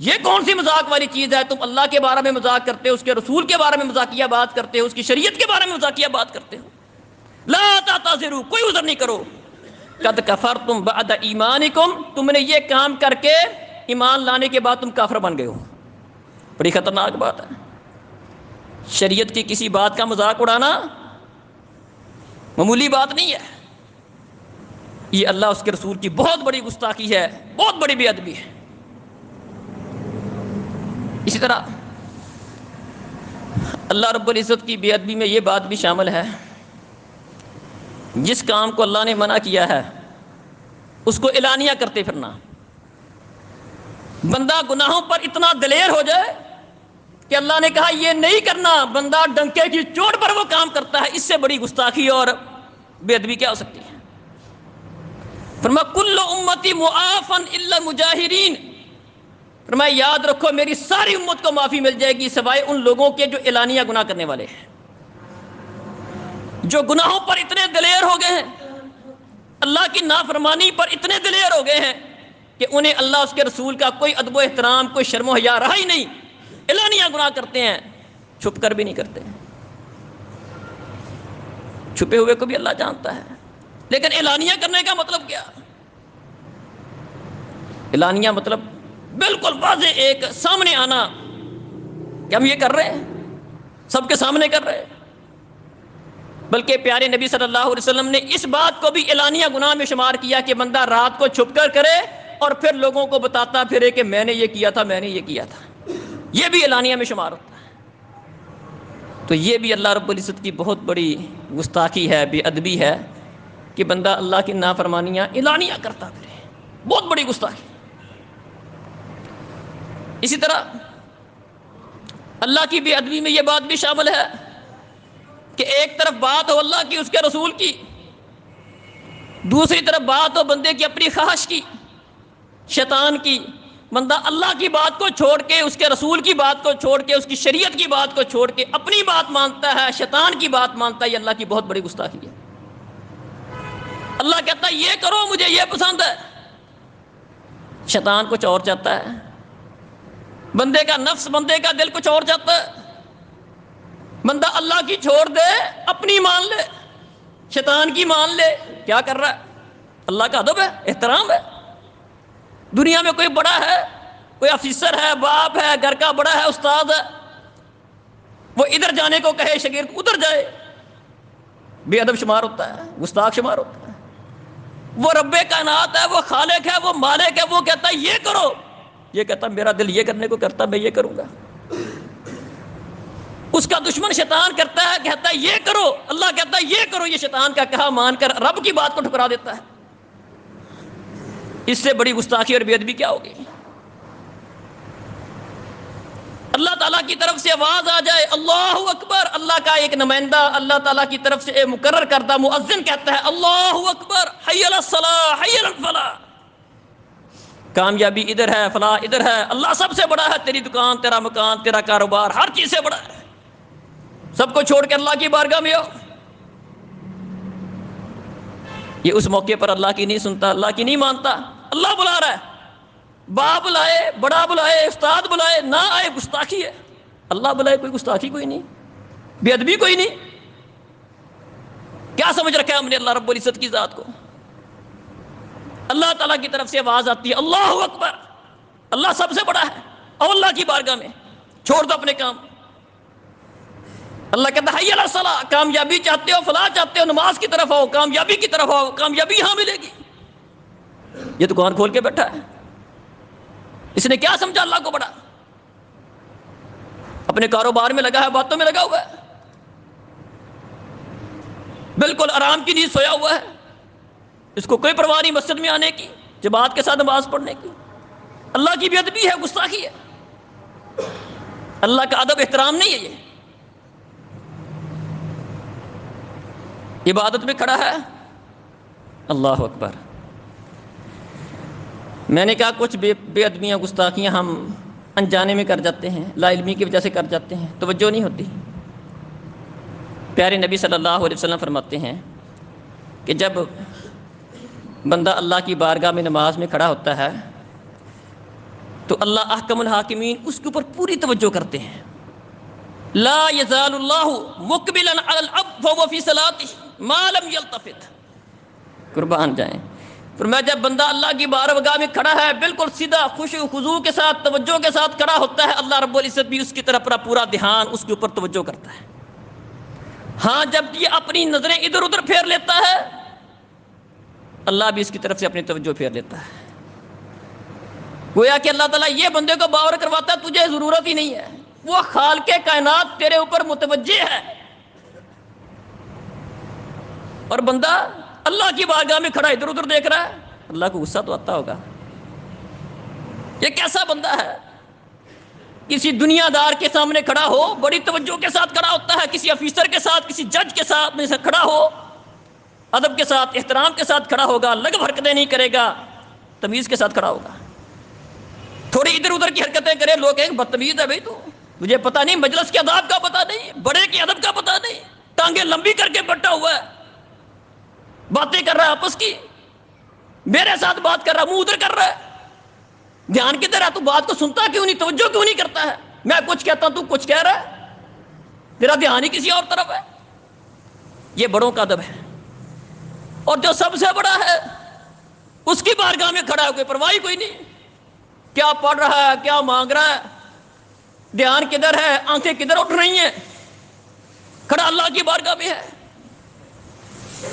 یہ کون سی مذاق والی چیز ہے؟ تم اللہ کے بارے میں مذاق کرتے ہو، اس کے رسول کے بارے میں مذاقیہ بات کرتے ہو، اس کی شریعت کے بارے میں مذاقیہ بات کرتے ہو. لا تعتذروا، کوئی عذر نہیں کرو. قد کفرتم بعد ایمانکم، تم نے یہ کام کر کے ایمان لانے کے بعد تم کافر بن گئے ہو. بڑی خطرناک بات ہے. شریعت کی کسی بات کا مذاق اڑانا معمولی بات نہیں ہے. یہ اللہ اس کے رسول کی بہت بڑی گستاخی ہے، بہت بڑی بے ادبی ہے. اسی طرح اللہ رب العزت کی بے ادبی میں یہ بات بھی شامل ہے، جس کام کو اللہ نے منع کیا ہے اس کو اعلانیہ کرتے پھرنا. بندہ گناہوں پر اتنا دلیر ہو جائے کہ اللہ نے کہا یہ نہیں کرنا، بندہ ڈنکے کی چوٹ پر وہ کام کرتا ہے، اس سے بڑی گستاخی اور بے ادبی کیا ہو سکتی ہے؟ فرمایا کل امتی معافا الا المجاہرین، فرمایا یاد رکھو میری ساری امت کو معافی مل جائے گی سوائے ان لوگوں کے جو اعلانیہ گناہ کرنے والے ہیں، جو گناہوں پر اتنے دلیر ہو گئے ہیں، اللہ کی نافرمانی پر اتنے دلیر ہو گئے ہیں کہ انہیں اللہ اس کے رسول کا کوئی ادب و احترام، کوئی شرم و حیا رہا ہی نہیں، اعلانیہ گناہ کرتے ہیں، چھپ کر بھی نہیں کرتے. چھپے ہوئے کو بھی اللہ جانتا ہے، لیکن اعلانیہ کرنے کا مطلب کیا؟ اعلانیہ مطلب بالکل واضح ایک سامنے آنا کہ ہم یہ کر رہے ہیں، سب کے سامنے کر رہے ہیں. بلکہ پیارے نبی صلی اللہ علیہ وسلم نے اس بات کو بھی اعلانیہ گناہ میں شمار کیا کہ بندہ رات کو چھپ کر کرے اور پھر لوگوں کو بتاتا پھرے کہ میں نے یہ کیا تھا، میں نے یہ کیا تھا. یہ بھی اعلانیہ میں شمار ہوتا ہے. تو یہ بھی اللہ رب العزت کی بہت بڑی گستاخی ہے، بے ادبی ہے کہ بندہ اللہ کی نافرمانیاں اعلانیہ کرتا پھرے، بہت بڑی گستاخی. اسی طرح اللہ کی بے ادبی میں یہ بات بھی شامل ہے کہ ایک طرف بات ہو اللہ کی، اس کے رسول کی، دوسری طرف بات ہو بندے کی اپنی خواہش کی، شیطان کی، بندہ اللہ کی بات کو چھوڑ کے، اس کے رسول کی بات کو چھوڑ کے، اس کی شریعت کی بات کو چھوڑ کے اپنی بات مانتا ہے، شیطان کی بات مانتا ہے، یہ اللہ کی بہت بڑی گستاخی ہے۔ اللہ کہتا ہے یہ کرو، مجھے یہ پسند ہے، شیطان کچھ اور چاہتا ہے، بندے کا نفس، بندے کا دل کچھ اور چاہتا ہے۔ بندہ اللہ کی چھوڑ دے، اپنی مان لے، شیطان کی مان لے، کیا کر رہا ہے؟ اللہ کا ادب ہے، احترام ہے۔ دنیا میں کوئی بڑا ہے، کوئی افسر ہے، باپ ہے، گھر کا بڑا ہے، استاد ہے، وہ ادھر جانے کو کہے شاگرد ادھر جائے، بے ادب شمار ہوتا ہے، گستاخ شمار ہوتا ہے۔ وہ رب کائنات ہے، وہ خالق ہے، وہ مالک ہے، وہ کہتا ہے یہ کرو، یہ کہتا ہے میرا دل یہ کرنے کو کرتا ہے، میں یہ کروں گا۔ اس کا دشمن شیطان کرتا ہے، کہتا ہے یہ کرو، اللہ کہتا ہے یہ کرو، یہ شیطان کا کہا مان کر رب کی بات کو ٹھکرا دیتا ہے۔ اس سے بڑی گستاخی اور بے ادبی کیا ہوگی؟ اللہ تعالیٰ کی طرف سے آواز آ جائے اللہ اکبر، اللہ کا ایک نمائندہ اللہ تعالیٰ کی طرف سے ایک مقرر کردہ مؤذن کہتا ہے اللہ اکبر، حی علی الصلاۃ، حی علی الفلاح، کامیابی ادھر ہے، فلاح ادھر ہے، اللہ سب سے بڑا ہے، تیری دکان، تیرا مکان، تیرا کاروبار ہر چیز سے بڑا ہے، سب کو چھوڑ کے اللہ کی بارگاہ میں آؤ۔ یہ اس موقع پر اللہ کی نہیں سنتا، اللہ کی نہیں مانتا، اللہ بلا رہا ہے، باپ بلائے، بڑا بلائے، استاد بلائے، نہ آئے، گستاخی ہے۔ اللہ بلائے، کوئی گستاخی کوئی نہیں، بے ادبی کوئی نہیں۔ کیا سمجھ رکھا ہے ہم نے اللہ رب العزت کی ذات کو؟ اللہ تعالیٰ کی طرف سے آواز آتی ہے اللہ اکبر، اللہ سب سے بڑا ہے، اور اللہ کی بارگاہ میں چھوڑ دو اپنے کام۔ اللہ کہتا ہے حی علی الصلاۃ، کامیابی چاہتے ہو، فلاح چاہتے ہو، نماز کی طرف آؤ، کامیابی کی طرف آؤ، کامیابی یہاں ملے گی۔ یہ دکان کھول کے بیٹھا ہے، اس نے کیا سمجھا اللہ کو بڑا؟ اپنے کاروبار میں لگا ہے، باتوں میں لگا ہوا ہے، بالکل آرام کی نیند سویا ہوا ہے، اس کو کوئی پرواہ نہیں مسجد میں آنے کی، جماعت کے ساتھ نماز پڑھنے کی۔ اللہ کی بے ادبی ہے، گستاخی ہے، اللہ کا ادب احترام نہیں ہے۔ یہ عبادت میں کھڑا ہے، اللہ اکبر۔ میں نے کہا کچھ بے ادبیاں، گستاخیاں ہم انجانے میں کر جاتے ہیں، لا علمی کی وجہ سے کر جاتے ہیں، توجہ نہیں ہوتی۔ پیارے نبی صلی اللہ علیہ وسلم فرماتے ہیں کہ جب بندہ اللہ کی بارگاہ میں نماز میں کھڑا ہوتا ہے تو اللہ احکم الحاکمین اس کے اوپر پوری توجہ کرتے ہیں۔ لا یزال اللہ مقبلا علی العبد وهو فی صلاتہ ما لم یلتفت، قربان جائیں۔ فرمایا جب بندہ اللہ کی بارگاہ میں کھڑا ہے، بالکل سیدھا خشوع و خضوع کے ساتھ، توجہ کے ساتھ کھڑا ہوتا ہے، اللہ رب العزت بھی اس کی طرف پورا دھیان اس کے اوپر توجہ کرتا ہے۔ ہاں جب یہ اپنی نظریں ادھر ادھر پھیر لیتا ہے، اللہ بھی اس کی طرف سے اپنی توجہ پھیر لیتا ہے۔ گویا کہ اللہ تعالیٰ یہ بندے کو باور کرواتا ہے تجھے ضرورت ہی نہیں ہے، وہ خالق کائنات تیرے اوپر متوجہ ہے، اور بندہ اللہ کی بارگاہ میں کھڑا ادھر ادھر دیکھ رہا ہے، اللہ کو غصہ تو آتا ہوگا۔ یہ کیسا بندہ ہے؟ کسی دنیا دار کے سامنے کھڑا ہو، بڑی توجہ کے ساتھ کھڑا ہوتا ہے، کسی افیسر کے ساتھ، کسی جج کے ساتھ میں سے کھڑا ہو، ادب کے ساتھ، احترام کے ساتھ کھڑا ہوگا، لغو حرکتیں نہیں کرے گا، تمیز کے ساتھ کھڑا ہوگا۔ تھوڑی ادھر ادھر کی حرکتیں کرے، لوگ کہیں بدتمیز ہے بھائی، تو مجھے پتہ نہیں، مجلس کے آداب کا پتہ نہیں، بڑے کے ادب کا پتہ نہیں، ٹانگیں لمبی کر کے بیٹھا ہوا ہے، باتیں کر رہا ہے آپس کی، میرے ساتھ بات کر رہا، منہ ادھر کر رہا ہے، دھیان کدھر ہے؟ تو بات کو سنتا کیوں نہیں، توجہ کیوں نہیں کرتا ہے؟ میں کچھ کہتا ہوں تو کچھ کہہ رہا ہے، تیرا دھیان ہی کسی اور طرف ہے۔ یہ بڑوں کا ادب ہے۔ اور جو سب سے بڑا ہے اس کی بارگاہ میں کھڑا ہے، کوئی پرواہ کوئی نہیں، کیا پڑھ رہا ہے، کیا مانگ رہا ہے، دھیان کدھر ہے، آنکھیں کدھر اٹھ رہی ہیں، کھڑا اللہ کی بارگاہ میں ہے۔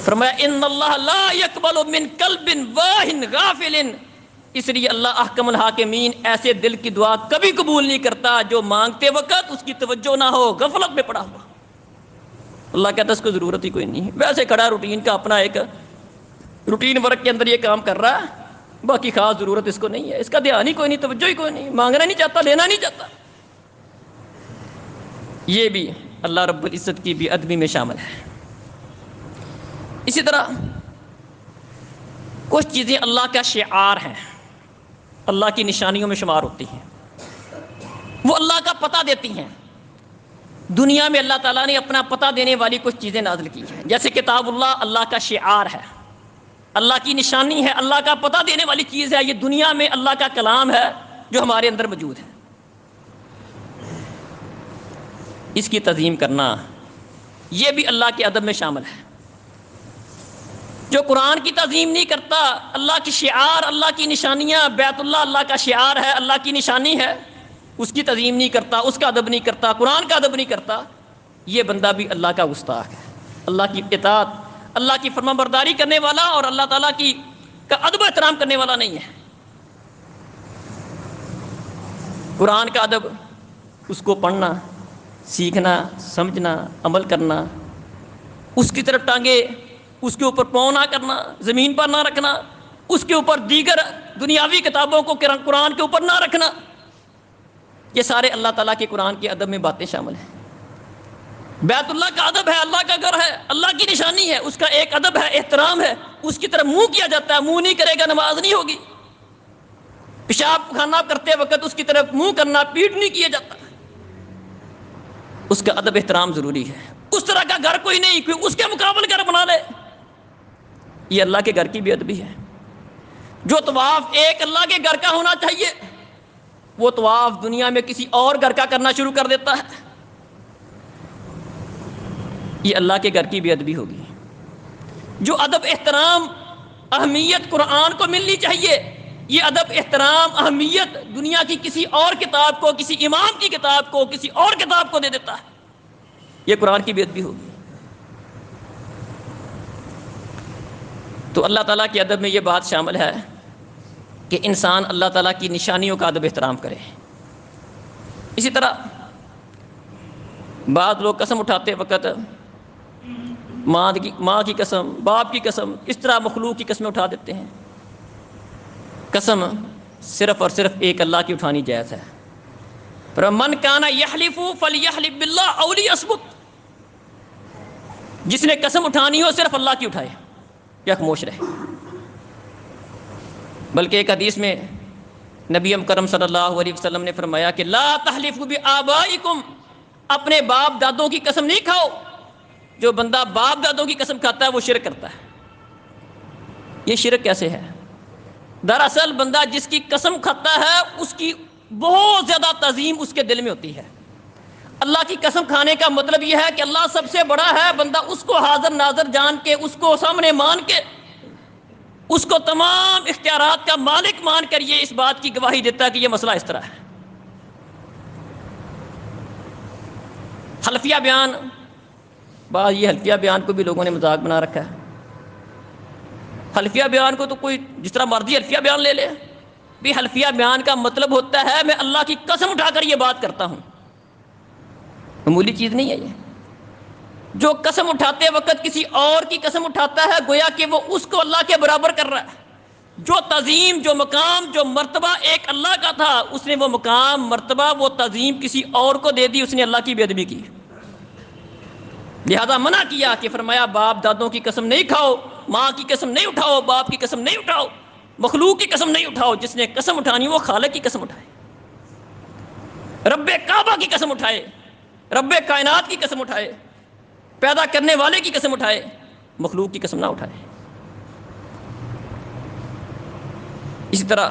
فرمایا ان اللہ لا يقبل من قلب واہن غافل، اس لیے اللہ احکم الحاکمین ایسے دل کی دعا کبھی قبول نہیں کرتا جو مانگتے وقت اس کی توجہ نہ ہو، غفلت میں پڑا ہوا۔ اللہ کہتا ہے اس کو ضرورت ہی کوئی نہیں ہے، ویسے کھڑا روٹین کا اپنا ایک روٹین ورک کے اندر یہ کام کر رہا ہے، باقی خاص ضرورت اس کو نہیں ہے، اس کا دھیان ہی کوئی نہیں، توجہ ہی کوئی نہیں، مانگنا نہیں چاہتا، لینا نہیں چاہتا۔ یہ بھی اللہ رب العزت کی بے ادبی میں شامل ہے۔ اسی طرح کچھ چیزیں اللہ کا شعار ہیں، اللہ کی نشانیوں میں شمار ہوتی ہیں، وہ اللہ کا پتہ دیتی ہیں۔ دنیا میں اللہ تعالیٰ نے اپنا پتہ دینے والی کچھ چیزیں نازل کی ہیں، جیسے کتاب اللہ کا شعار ہے، اللہ کی نشانی ہے، اللہ کا پتہ دینے والی چیز ہے۔ یہ دنیا میں اللہ کا کلام ہے جو ہمارے اندر موجود ہے۔ اس کی تعظیم کرنا یہ بھی اللہ کے ادب میں شامل ہے۔ جو قرآن کی تعظیم نہیں کرتا، اللہ کی شعار، اللہ کی نشانیاں، بیت اللہ اللہ کا شعار ہے، اللہ کی نشانی ہے، اس کی تعظیم نہیں کرتا، اس کا ادب نہیں کرتا، قرآن کا ادب نہیں کرتا، یہ بندہ بھی اللہ کا گستاخ ہے۔ اللہ کی اطاعت، اللہ کی فرما برداری کرنے والا اور اللہ تعالیٰ کی کا ادب و احترام کرنے والا نہیں ہے۔ قرآن کا ادب اس کو پڑھنا، سیکھنا، سمجھنا، عمل کرنا، اس کی طرف ٹانگے اس کے اوپر پاؤں نہ کرنا، زمین پر نہ رکھنا، اس کے اوپر دیگر دنیاوی کتابوں کو قرآن کے اوپر نہ رکھنا، یہ سارے اللہ تعالیٰ کے قرآن کے ادب میں باتیں شامل ہیں۔ بیت اللہ کا ادب ہے، اللہ کا گھر ہے، اللہ کی نشانی ہے، اس کا ایک ادب ہے، احترام ہے، اس کی طرف منہ کیا جاتا ہے، منہ نہیں کرے گا نماز نہیں ہوگی۔ پیشاب خانہ کرتے وقت اس کی طرف منہ کرنا، پیٹ نہیں کیا جاتا، اس کا ادب احترام ضروری ہے۔ اس طرح کا گھر کوئی نہیں کوئی اس کے مقابل گھر بنا لے، یہ اللہ کے گھر کی بے ادبی ہے۔ جو طواف ایک اللہ کے گھر کا ہونا چاہیے، وہ طواف دنیا میں کسی اور گھر کا کرنا شروع کر دیتا ہے، یہ اللہ کے گھر کی بے ادبی ہوگی۔ جو ادب احترام اہمیت قرآن کو ملنی چاہیے، یہ ادب احترام اہمیت دنیا کی کسی اور کتاب کو، کسی امام کی کتاب کو، کسی اور کتاب کو دے دیتا ہے، یہ قرآن کی بے ادبی ہوگی۔ تو اللہ تعالیٰ کے ادب میں یہ بات شامل ہے کہ انسان اللہ تعالیٰ کی نشانیوں کا ادب احترام کرے۔ اسی طرح بعض لوگ قسم اٹھاتے وقت ماں کی قسم، باپ کی قسم، اس طرح مخلوق کی قسمیں اٹھا دیتے ہیں۔ قسم صرف اور صرف ایک اللہ کی اٹھانی جائز ہے۔ پر من کانا یحلف فلیحلف باللہ او لیصمت، جس نے قسم اٹھانی ہو صرف اللہ کی اٹھائے یا خاموش رہے۔ بلکہ ایک حدیث میں نبی مکرم صلی اللہ علیہ وسلم نے فرمایا کہ لا تحلفوا بآبائکم، اپنے باپ دادوں کی قسم نہیں کھاؤ۔ جو بندہ باپ دادوں کی قسم کھاتا ہے وہ شرک کرتا ہے۔ یہ شرک کیسے ہے؟ دراصل بندہ جس کی قسم کھاتا ہے اس کی بہت زیادہ تعظیم اس کے دل میں ہوتی ہے۔ اللہ کی قسم کھانے کا مطلب یہ ہے کہ اللہ سب سے بڑا ہے، بندہ اس کو حاضر ناظر جان کے، اس کو سامنے مان کے، اس کو تمام اختیارات کا مالک مان کر یہ اس بات کی گواہی دیتا ہے کہ یہ مسئلہ اس طرح ہے۔ حلفیہ بیان، بعض یہ حلفیہ بیان کو بھی لوگوں نے مذاق بنا رکھا ہے۔ حلفیہ بیان کو تو کوئی جس طرح مرضی حلفیہ بیان لے لے، بھی حلفیہ بیان کا مطلب ہوتا ہے میں اللہ کی قسم اٹھا کر یہ بات کرتا ہوں، معمولی چیز نہیں ہے یہ۔ جو قسم اٹھاتے وقت کسی اور کی قسم اٹھاتا ہے گویا کہ وہ اس کو اللہ کے برابر کر رہا ہے۔ جو تعظیم، جو مقام، جو مرتبہ ایک اللہ کا تھا، اس نے وہ مقام، مرتبہ، وہ تعظیم کسی اور کو دے دی، اس نے اللہ کی بے ادبی کی۔ لہذا منع کیا کہ فرمایا باپ دادوں کی قسم نہیں کھاؤ، ماں کی قسم نہیں اٹھاؤ، باپ کی قسم نہیں اٹھاؤ، مخلوق کی قسم نہیں اٹھاؤ۔ جس نے قسم اٹھانی وہ خالق کی قسم اٹھائے، رب کعبہ کی قسم اٹھائے، رب کائنات کی قسم اٹھائے، پیدا کرنے والے کی قسم اٹھائے، مخلوق کی قسم نہ اٹھائے۔ اسی طرح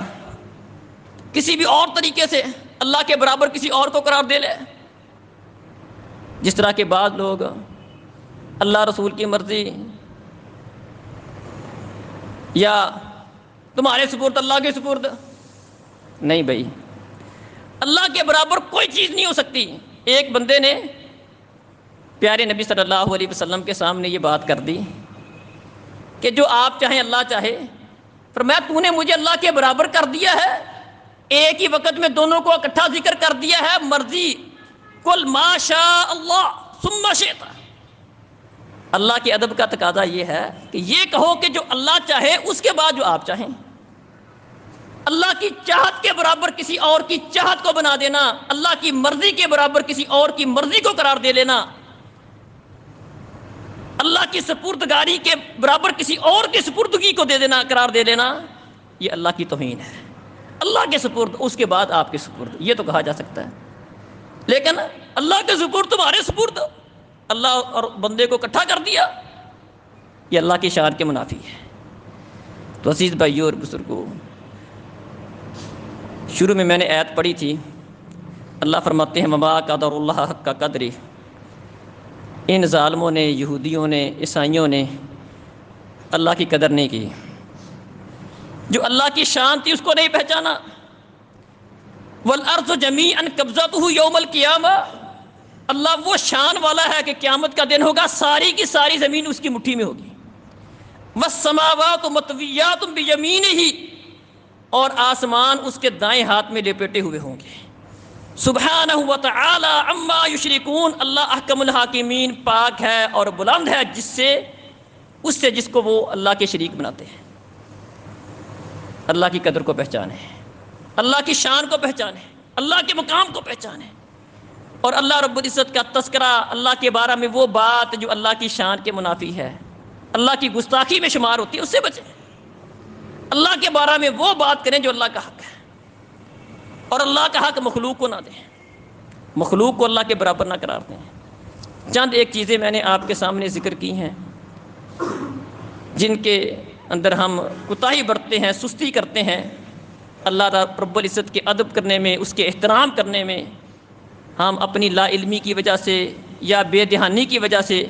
کسی بھی اور طریقے سے اللہ کے برابر کسی اور کو قرار دے لے، جس طرح کے بعض لوگ اللہ رسول کی مرضی یا تمہارے سپرد اللہ کے سپرد، نہیں بھائی، اللہ کے برابر کوئی چیز نہیں ہو سکتی۔ ایک بندے نے پیارے نبی صلی اللہ علیہ وسلم کے سامنے یہ بات کر دی کہ جو آپ چاہیں اللہ چاہے، فرمایا تو نے مجھے اللہ کے برابر کر دیا ہے، ایک ہی وقت میں دونوں کو اکٹھا ذکر کر دیا ہے، مرضی کل ما شاء اللہ ثم شئت۔ اللہ کے ادب کا تقاضا یہ ہے کہ یہ کہو کہ جو اللہ چاہے اس کے بعد جو آپ چاہیں۔ اللہ کی چاہت کے برابر کسی اور کی چاہت کو بنا دینا، اللہ کی مرضی کے برابر کسی اور کی مرضی کو قرار دے لینا، اللہ کی سپردگاری کے برابر کسی اور کی سپردگی کو دے دینا، قرار دے لینا، یہ اللہ کی توہین ہے۔ اللہ کے سپرد، اس کے بعد آپ کے سپرد، یہ تو کہا جا سکتا ہے۔ لیکن اللہ کے سپرد تمہارے سپرد، اللہ اور بندے کو اکٹھا کر دیا، یہ اللہ کی شان کے منافی ہے۔ تو عزیز بھائیوں اور بزرگوں، شروع میں نے آیت پڑھی تھی، اللہ فرماتے ہیں وما قدر اللہ حق قدر، ان ظالموں نے، یہودیوں نے، عیسائیوں نے اللہ کی قدر نہیں کی، جو اللہ کی شان تھی اس کو نہیں پہچانا۔ والارض جمیعا قبضتہ یوم القیامہ، اللہ وہ شان والا ہے کہ قیامت کا دن ہوگا ساری کی ساری زمین اس کی مٹھی میں ہوگی۔ والسماوات مطویات بیمینہ، اور آسمان اس کے دائیں ہاتھ میں لپیٹے ہوئے ہوں گے۔ سبحانہ وتعالی عما یشرکون، اللہ احکم الحاکمین، پاک ہے اور بلند ہے اس سے جس کو وہ اللہ کے شریک بناتے ہیں۔ اللہ کی قدر کو پہچانے، اللہ کی شان کو پہچانے، اللہ کے مقام کو پہچانے، اور اللہ رب العزت کا تذکرہ، اللہ کے بارے میں وہ بات جو اللہ کی شان کے منافی ہے، اللہ کی گستاخی میں شمار ہوتی ہے، اس سے بچیں۔ اللہ کے بارے میں وہ بات کریں جو اللہ کا حق ہے، اور اللہ کا حق مخلوق کو نہ دیں، مخلوق کو اللہ کے برابر نہ قرار دیں۔ چند ایک چیزیں میں نے آپ کے سامنے ذکر کی ہیں جن کے اندر ہم کوتاہی برتتے ہیں، سستی کرتے ہیں، اللہ رب العزت کے ادب کرنے میں، اس کے احترام کرنے میں ہم اپنی لا علمی کی وجہ سے یا بے دہانی کی وجہ سے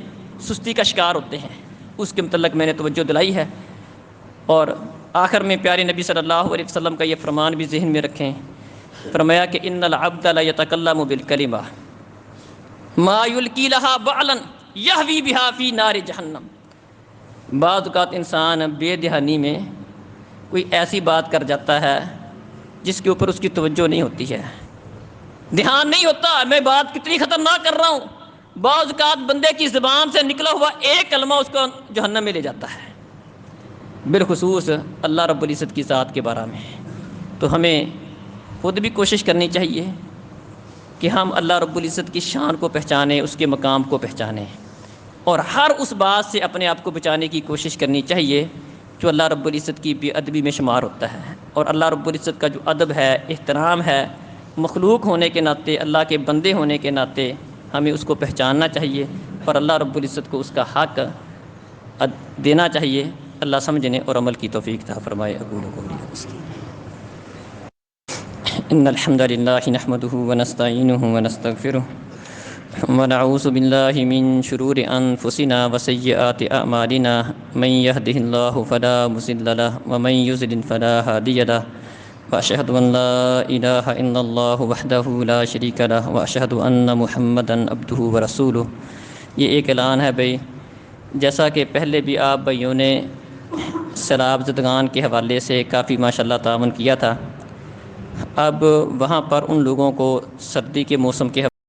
سستی کا شکار ہوتے ہیں۔ اس کے متعلق میں نے توجہ دلائی ہے، اور آخر میں پیارے نبی صلی اللہ علیہ وسلم کا یہ فرمان بھی ذہن میں رکھیں۔ فرمایا کہ ان العبد لا يتکلم بالکلمہ ما یلقی لها بعلا یہوی بها فی نار جہنم۔ بعض اوقات انسان بے دہانی میں کوئی ایسی بات کر جاتا ہے جس کے اوپر اس کی توجہ نہیں ہوتی ہے، دھیان نہیں ہوتا میں بات کتنی خطرناک کر رہا ہوں۔ بعض اوقات بندے کی زبان سے نکلا ہوا ایک کلمہ اس کو جہنم میں لے جاتا ہے، بالخصوص اللہ رب العزت کی ذات کے بارے میں۔ تو ہمیں خود بھی کوشش کرنی چاہیے کہ ہم اللہ رب العزت کی شان کو پہچانیں، اس کے مقام کو پہچانیں، اور ہر اس بات سے اپنے آپ کو بچانے کی کوشش کرنی چاہیے جو اللہ رب العزت کی بے ادبی میں شمار ہوتا ہے۔ اور اللہ رب العزت کا جو ادب ہے، احترام ہے، مخلوق ہونے کے ناطے، اللہ کے بندے ہونے کے ناطے ہمیں اس کو پہچاننا چاہیے، اور اللہ رب العزت کو اس کا حق دینا چاہیے۔ اللہ سمجھنے اور عمل کی توفیق عطا فرمائے۔ اقول قولی ھذا ان الحمد للہ نحمده ونستعینه ونستغفره ونعوذ باللہ من شرور انفسنا وسیئات اعمالنا، من يهده الله فلا مضل له ومن يضلل فلا هادي له، واشهد ان لا الہ الا اللہ وحدہ لا شریک له، واشهد ان محمدا عبدہ ورسولہ۔ یہ ایک اعلان ہے بھائی، جیسا کہ پہلے بھی آپ بھائیوں نے سیلاب زدگان کے حوالے سے کافی ماشاءاللہ تعاون کیا تھا، اب وہاں پر ان لوگوں کو سردی کے موسم کے